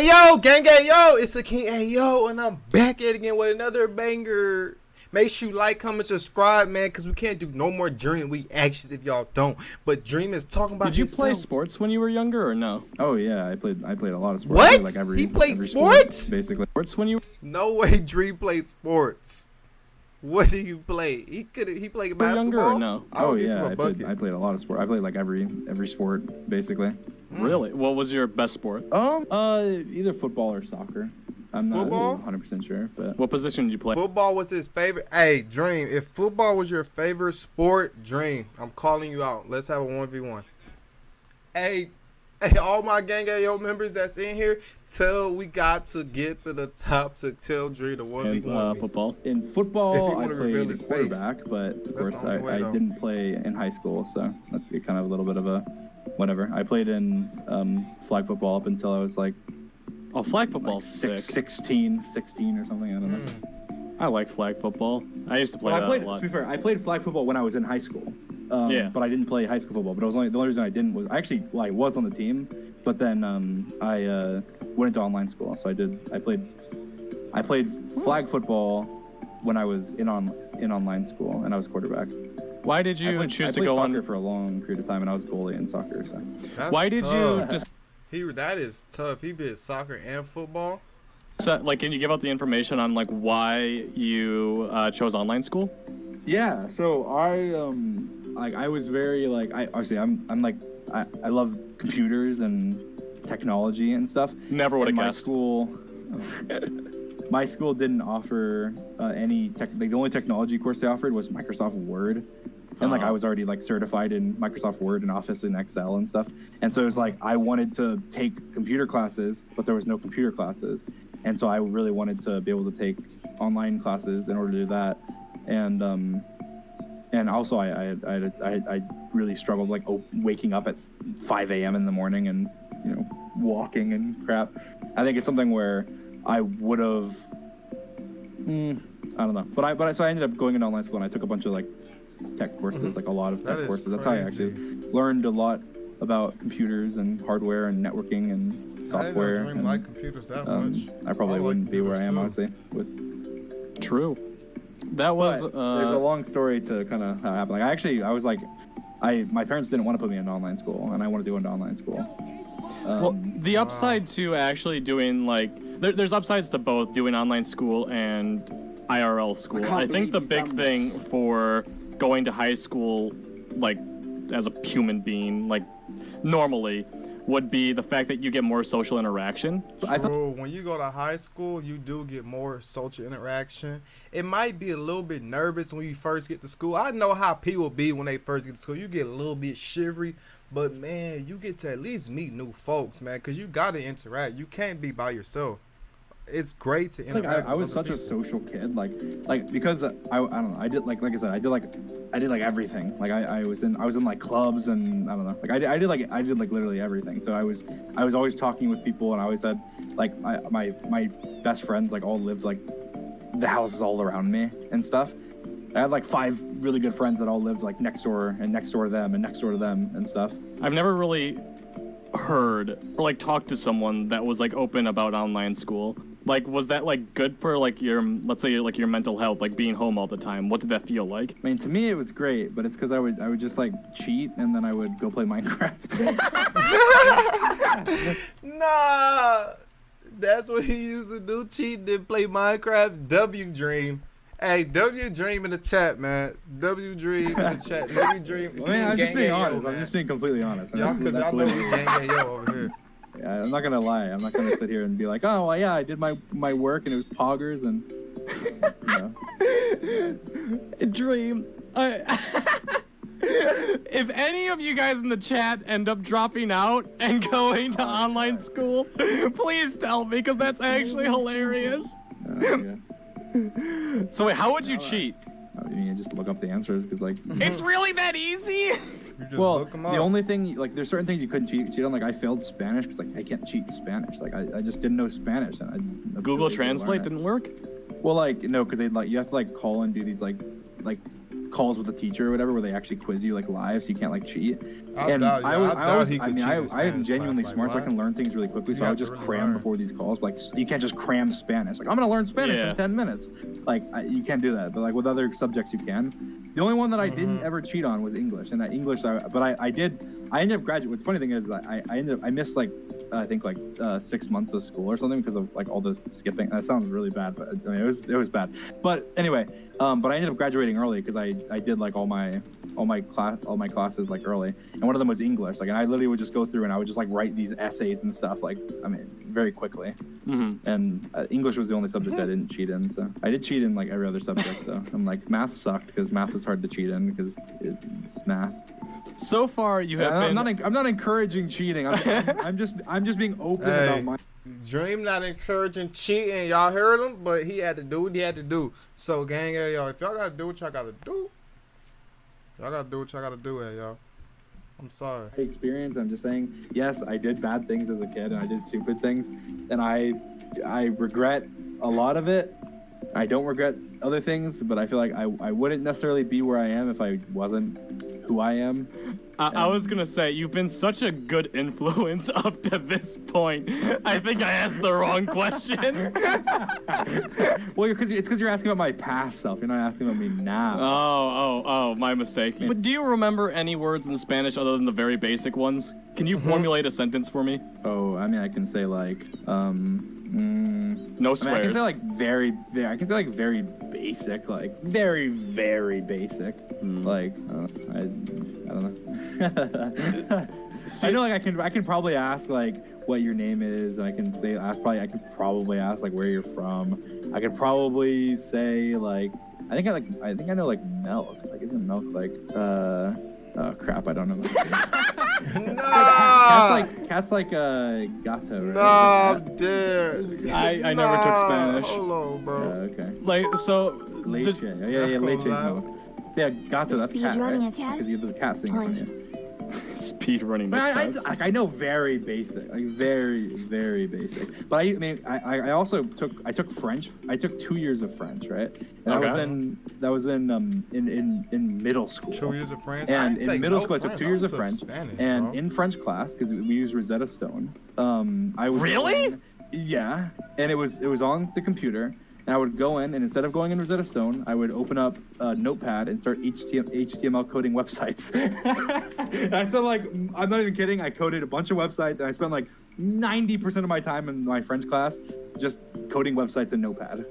Hey yo, gang, yo, it's the King. Hey yo, and I'm back at it again with another banger. Make sure you like, comment, subscribe, man, because we can't do no more Dream Week actions if y'all don't. But Dream is talking about. Did you play sports when you were younger or no? Oh yeah, I played a lot of sports. What? Like He played every sports? Sport, basically. Sports when you? No way, Dream played sports. What do you play? He played basketball. Younger or no? Oh yeah, I played a lot of sport. I played like every sport basically. Really? What was your best sport? Either football or soccer. I'm Football? not 100% sure, but What position did you play? Football was his favorite. Hey, Dream, if football was your favorite sport, Dream, I'm calling you out. Let's have a 1v1. Hey, all my Gang AO members that's in here, we got to get to the top to tell Dream the 1v1. Football. in If he football I wanna reveal played his face. quarterback, but of That's course the only way, I though. didn't play in high school, so that's kind of a little bit of a whatever. I played in flag football up until I was like Oh, flag football's sick. 16 or something. I don't know. I like flag football. I used to play that a lot. To be fair, I played flag football when I was in high school. Yeah. But I didn't play high school football. But the only reason I didn't was I actually was on the team, but then I went into online school. So I played flag football when I was in online school, and I was quarterback. Why did you choose to go soccer on? for a long period of time, and I was goalie in soccer. So That's Why did you tough. just That is tough. He did soccer and football. like? Can you give out the information on like why you chose online school? yeah, so I was very I love computers and technology and stuff. Never would have My guessed. school, my school didn't offer any tech. Like the only technology course they offered was Microsoft Word, and I was already certified in Microsoft Word and Office and Excel and stuff. And so it was I wanted to take computer classes, but there was no computer classes, and so I really wanted to be able to take online classes in order to do that. And also I really struggled waking up at 5 a.m. in the morning and walking and crap. I think it's something where I would have I don't know, but so I ended up going into online school, and I took a bunch of tech courses, a lot of tech courses. That's how I actually learned a lot about computers and hardware and networking and software. I didn't like computers that much. I probably wouldn't be where I am, honestly. True. That was. There's a long story to kind of happen. My parents didn't want to put me in online school, and I wanted to go into online school. Well, the upside to actually doing there's upsides to both doing online school and IRL school. I think the big thing for going to high school, as a human being, normally, would be the fact that you get more social interaction. True. When you go to high school, you do get more social interaction. It might be a little bit nervous when you first get to school. I know how people be when they first get to school. You get a little bit shivery, but man, you get to at least meet new folks, man, because you got to interact. You can't be by yourself. It's great to interact. I was such a social kid, because I don't know. I did like I said, I did everything. I was in clubs, and I don't know. I did literally everything. So I was always talking with people, and I always had my best friends all lived the houses all around me and stuff. I had 5 really good friends that all lived next door and next door to them and next door to them and stuff. I've never really heard or talked to someone that was open about online school. Was that good for your, let's say your mental health, being home all the time? What did that feel like? I mean, to me it was great, but it's because I would just cheat, and then I would go play Minecraft. Nah, that's what he used to do. Cheat, then play Minecraft. W Dream. Hey, W Dream in the chat, man. W Dream in the chat. W Dream. I'm just being honest. Man. I'm just being completely honest. Y'all, because y'all know we gang AO over here. Yeah, I'm not gonna lie. I'm not gonna sit here and be like, oh, well, yeah, I did my work and it was poggers and. Dream. If any of you guys in the chat end up dropping out and going to online school, please tell me, because that's actually hilarious. Yeah. So wait, how would you cheat? I mean, you just look up the answers, because It's really that easy? You just look them up. The only thing, there's certain things you couldn't cheat on. I failed Spanish because I can't cheat Spanish. I just didn't know Spanish. And Google Translate didn't work? Well, no, because they you have to call and do these calls with the teacher or whatever, where they actually quiz you like live, so you can't like cheat. I doubt he could cheat in I am Spanish genuinely class, smart, like, so I can learn things really quickly. So You I have would to just really cram learn. before these calls. Like you can't just cram Spanish. Like I'm gonna learn Spanish Yeah. in 10 minutes. Like you can't do that. But like with other subjects, you can. The only one that I didn't ever cheat on was English, and that English, I ended up graduating. The funny thing is, I missed like I think like 6 months of school or something because of like all the skipping. That sounds really bad, but I mean, it was bad. But anyway, but I ended up graduating early because I did like all my classes like early, and one of them was English. Like, and I literally would just go through and I would just like write these essays and stuff. Like, I mean, very quickly. And English was the only subject I didn't cheat in. So I did cheat in like every other subject though. And like math sucked because math was hard to cheat in because it's math. So far, you have been. I'm not encouraging cheating. I'm just being open about my. Dream not encouraging cheating. Y'all heard him, but he had to do what he had to do. So, gang, y'all, if y'all gotta do what y'all gotta do, y'all gotta do what y'all gotta do, y'all. I'm sorry. Experience. I'm just saying, yes, I did bad things as a kid, and I did stupid things, and I regret a lot of it. I don't regret other things, but I feel like I wouldn't necessarily be where I am if I wasn't who I am. I was gonna say, you've been such a good influence up to this point. I think I asked the wrong question. Well, it's because you're asking about my past self. You're not asking about me now. Oh, my mistake. But do you remember any words in Spanish other than the very basic ones? Can you formulate a sentence for me? Oh, I mean, I can say like, No I swears. mean, I can say like I can say like very basic, like very, very basic. Like, I don't know. I know, like I can probably ask like what your name is. I can say I could probably ask like where you're from. I could probably say like I think I know like milk. Like isn't milk like oh crap, I don't know. Cat's like gato, right? No, dude. I never took Spanish. Hold on, bro. Okay. Like, so. Leche. Yeah, leche is milk. Yeah, gato, that's cat, right? Speedrunning a test? Because there's a cat sitting in front of you. Speed running the test. I know very basic, like very, very basic. But I mean, I also took French. I took 2 years of French, right? And that was in middle school. 2 years of French. And in middle school, I French. took 2 years of French. Spanish, and bro. in French class, because we used Rosetta Stone. I would Really? Yeah, and it was on the computer. And I would go in, and instead of going in Rosetta Stone, I would open up a Notepad and start HTML coding websites. And I spent like, I'm not even kidding, I coded a bunch of websites, and I spent like 90% of my time in my French class just coding websites in Notepad.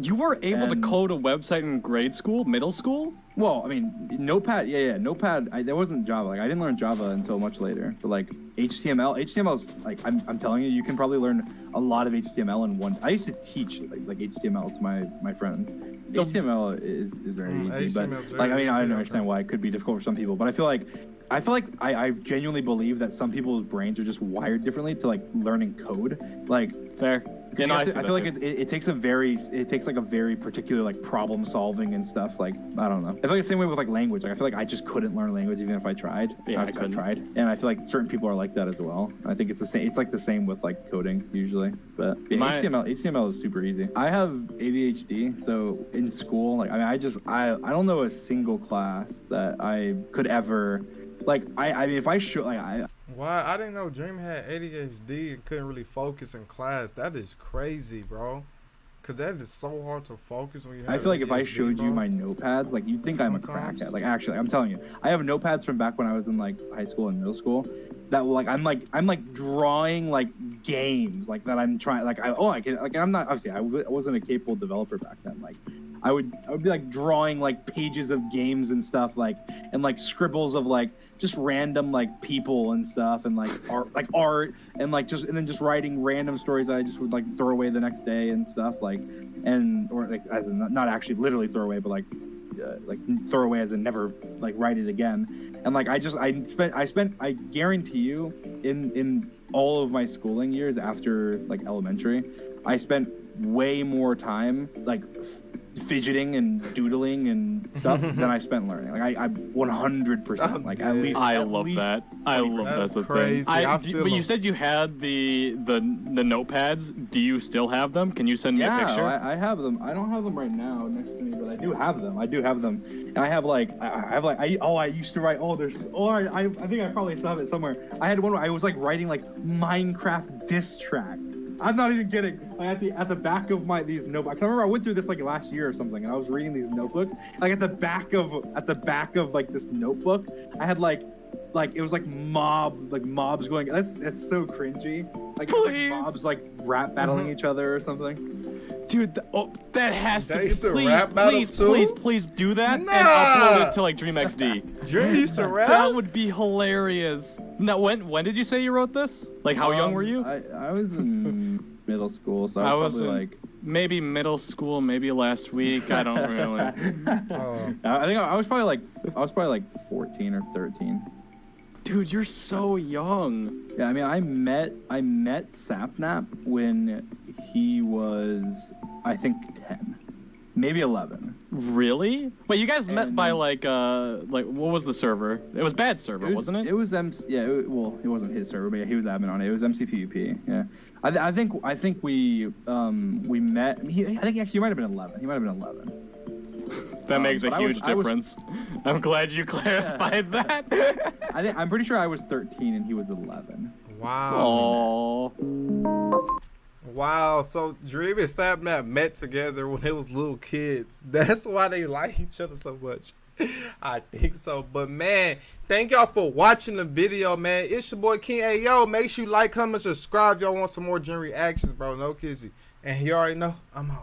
You were able to code a website in grade school, middle school? Well, I mean, Notepad, Notepad, that wasn't Java. Like, I didn't learn Java until much later. But like HTML's like, I'm telling you, you can probably learn a lot of HTML in one. I used to teach like HTML to my friends. HTML is very easy, but like, I mean, I don't understand why it could be difficult for some people, but I feel like I genuinely believe that some people's brains are just wired differently to like learning code. Like, Fair. I feel like it takes like a very particular like problem solving and stuff. Like, I don't know. I feel like the same way with like language. Like, I feel like I just couldn't learn language even if I tried. Yeah, I I've couldn't. tried, and I feel like certain people are like that as well. I think it's the same. It's like the same with like coding usually. But yeah, HTML is super easy. I have ADHD, so in school, like, I mean, I don't know a single class that I could ever like. I mean, if I should like Why? I didn't know Dream had ADHD and couldn't really focus in class. That is crazy, bro. Because that is so hard to focus when you have I feel like if I ADHD, showed you bro. my notepads, like, you'd think I'm a Sometimes. crackhead. Like, actually, I'm telling you, I have notepads from back when I was in like high school and middle school that I'm drawing like games like that I'm trying like I can like I'm not obviously I wasn't a capable developer back then. Like, I would be like drawing like pages of games and stuff, like, and like scribbles of like just random like people and stuff, and like art and like then just writing random stories that I just would like throw away the next day and stuff, like, and or like as in not actually literally throw away, but like throw away as in never like write it again. And like I guarantee you in all of my schooling years after like elementary, I spent way more time like fidgeting and doodling and stuff than I spent learning. Like I 100% like at least. I love that. I love that's a crazy. thing. But you said you had the notepads. Do you still have them? Can you send me a picture? I have them. I don't have them right now next to me, but I do have them. And I have I used to write. I think I probably still have it somewhere. I had one where I was like writing like Minecraft diss track. I'm not even kidding. Like at the back of these notebooks. I remember I went through this like last year or something, and I was reading these notebooks. Like at the back of like this notebook, I had like it was like mobs going. That's so cringy. Like, it was, like mobs like rap battling each other or something. Dude, that has to be. Please do that and Nah. upload it to like DreamXD. Dream used to rap. That would be hilarious. Now, when did you say you wrote this? Like, how young were you? I was in middle school, so I was probably like maybe middle school, maybe last week. I don't really. I think I was probably like 14 or 13. Dude, you're so young. Yeah, I mean, I met Sapnap when he was, I think, 10, maybe 11. Really? Wait, you guys met by like what was the server? It was bad server, wasn't it? It was it wasn't his server, but yeah, he was admin on it. It was MCPUP. Yeah, I think we met. I think actually he might have been 11. He might have been 11. That makes a huge difference. I'm glad you clarified that. I'm pretty sure I was 13 and he was 11. Wow. Aww. Wow. So Dream and Sapnap met together when they was little kids. That's why they like each other so much. I think so. But man, thank y'all for watching the video, man. It's your boy King. Hey, yo, make sure you like, comment, subscribe. Y'all want some more Gen reactions, bro. No kizzy. And you already know, I'm out.